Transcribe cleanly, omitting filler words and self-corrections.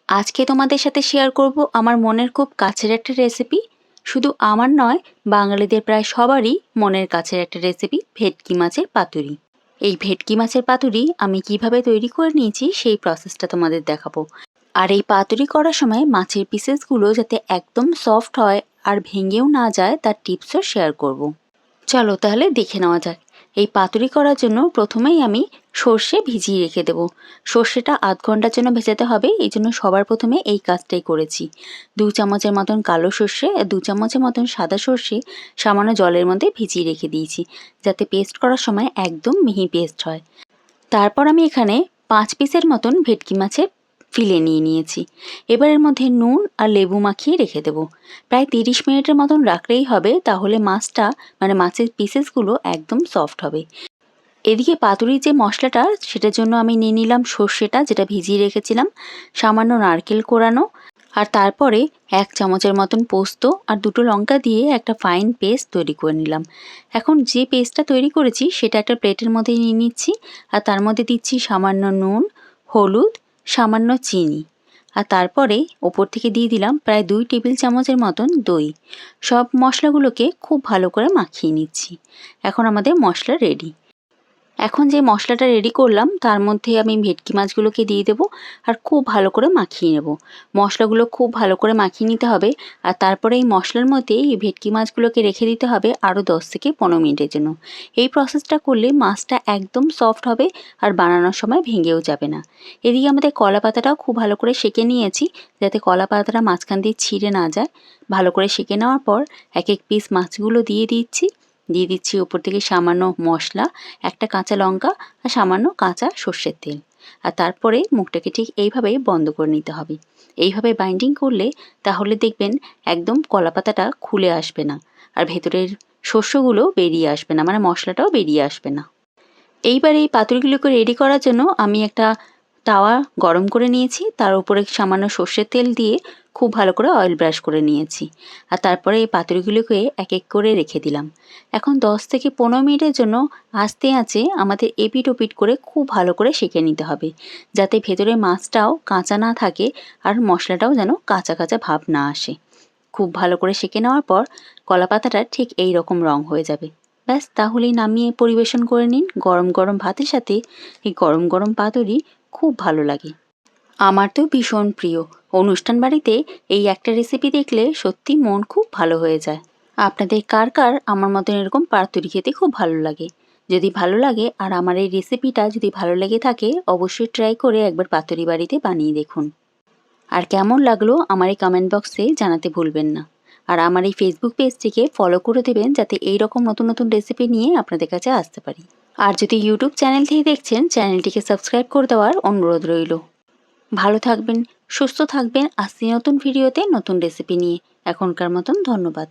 আজকে তোমাদের সাথে শেয়ার করব আমার মনের খুব কাছের একটা রেসিপি। শুধু আমার নয়, বাঙালিদের প্রায় সবারই মনের কাছের একটা রেসিপি, ভেটকি মাছের পাতুরি। এই ভেটকি মাছের পাতুরি আমি কিভাবে তৈরি করে নিয়েছি সেই প্রসেসটা তোমাদের দেখাবো। আর এই পাতুরি করার সময় মাছের পিসেসগুলো যাতে একদম সফট হয় আর ভেঙেও না যায় তার টিপসও শেয়ার করব। চলো তাহলে দেখে নেওয়া যাক। এই পাতুরি করার জন্য প্রথমেই আমি সর্ষে ভিজিয়ে রেখে দেবো। সর্ষেটা আধ ঘন্টার জন্য ভেজাতে হবে, এই জন্য সবার প্রথমে এই কাজটাই করেছি। 2 চামচের মতন কালো সর্ষে আর 2 চামচের মতন সাদা সর্ষে সামান্য জলের মধ্যে ভিজিয়ে রেখে দিয়েছি, যাতে পেস্ট করার সময় একদম মিহি পেস্ট হয়। তারপর আমি এখানে 5 পিসের মতন ভেটকি মাছের ফিলে নিয়ে নিয়েছি। এবার এর মধ্যে নুন আর লেবু মাখিয়ে রেখে দেবো। প্রায় 30 মিনিটের মতন রাখলেই হবে, তাহলে মাছটা মাছের পিসেসগুলো একদম সফট হবে। এদিকে পাতুরির যে মশলাটা সেটার জন্য আমি নিয়ে নিলাম সর্ষেটা, যেটা ভিজিয়ে রেখেছিলাম, সামান্য নারকেল কোরানো, আর তারপরে 1 চামচের মতন পোস্ত আর 2টো লঙ্কা দিয়ে একটা ফাইন পেস্ট তৈরি করে নিলাম। এখন যে পেস্টটা তৈরি করেছি সেটা একটা প্লেটের মধ্যে নিয়ে নিচ্ছি, আর তার মধ্যে দিচ্ছি সামান্য নুন, হলুদ, সামান্য চিনি, আর তারপরে ওপর থেকে দিয়ে দিলাম প্রায় 2 টেবিল চামচের মতন দই। সব মশলাগুলোকে খুব ভালো করে মাখিয়ে নিচ্ছি। এখন আমাদের মশলা রেডি। এখন যে মশলাটা রেডি করলাম তার মধ্যে আমি ভেটকি মাছগুলোকে দিয়ে দেবো আর খুব ভালো করে মাখিয়ে নেব। মশলাগুলো খুব ভালো করে মাখিয়ে নিতে হবে, আর তারপরে এই মশলার মধ্যে এই ভেটকি মাছগুলোকে রেখে দিতে হবে আরও 10 থেকে 15 মিনিটের জন্য। এই প্রসেসটা করলে মাছটা একদম সফট হবে আর বানানোর সময় ভেঙেও যাবে না। এদিকে আমাদের কলা পাতাটাও খুব ভালো করে সেঁকে নিয়েছি, যাতে কলা পাতাটা মাঝখান দিয়ে ছিঁড়ে না যায়। ভালো করে সেঁকে নেওয়ার পর এক এক পিস মাছগুলো দিয়ে দিচ্ছি ওপর থেকে সামান্য মশলা, একটা কাঁচা লঙ্কা আর সামান্য কাঁচা সর্ষের তেল। আর তারপরে মুখটাকে ঠিক এইভাবে বন্ধ করে নিতে হবে। এইভাবে বাইন্ডিং করলে তাহলে দেখবেন একদম কলাপাতাটা খুলে আসবে না, আর ভেতরের শস্যগুলো বেরিয়ে আসবে না, মশলাটাও বেরিয়ে আসবে না। এইবার এই পাতুরিগুলোকে রেডি করার জন্য আমি একটা তাওয়া গরম করে নিয়েছি, তার উপরে সামান্য সর্ষের তেল দিয়ে খুব ভালো করে অয়েল ব্রাশ করে নিয়েছি, আর তারপরে এই পাতুরিগুলোকে এক এক করে রেখে দিলাম। এখন 10 থেকে 15 মিনিটের জন্য আস্তে আঁচে আমাদের এপিট ওপিট করে খুব ভালো করে সেঁকে নিতে হবে, যাতে ভেতরে মাছটাও কাঁচা না থাকে আর মশলাটাও যেন কাঁচা কাঁচা ভাব না আসে। খুব ভালো করে সেঁকে নেওয়ার পর কলা পাতাটা ঠিক এই রকম রং হয়ে যাবে। ব্যাস, তাহলেই নামিয়ে পরিবেশন করে নিন গরম গরম ভাতের সাথে। এই গরম গরম পাতুরি খুব ভালো লাগে, আমার তো ভীষণ প্রিয়। অনুষ্ঠান বাড়িতে এই একটা রেসিপি দেখলে সত্যি মন খুব ভালো হয়ে যায়। আপনাদের কার কার আমার মতন এরকম পাতুরি খেতে খুব ভালো লাগে? যদি ভালো লাগে আর আমার এই রেসিপিটা যদি ভালো লেগে থাকে, অবশ্যই ট্রাই করে একবার পাতুরি বাড়িতে বানিয়ে দেখুন। আর কেমন লাগলো আমার এই কমেন্ট বক্সে জানাতে ভুলবেন না। আর আমার এই ফেসবুক পেজটিকে ফলো করে দেবেন, যাতে এই রকম নতুন নতুন রেসিপি নিয়ে আপনাদের কাছে আসতে পারি। আর যদি ইউটিউব চ্যানেল থেকে দেখছেন, চ্যানেলটিকে সাবস্ক্রাইব করে দেওয়ার অনুরোধ রইল। ভালো থাকবেন, সুস্থ থাকবেন। আসছি নতুন ভিডিওতে নতুন রেসিপি নিয়ে। এখনকার মতন ধন্যবাদ।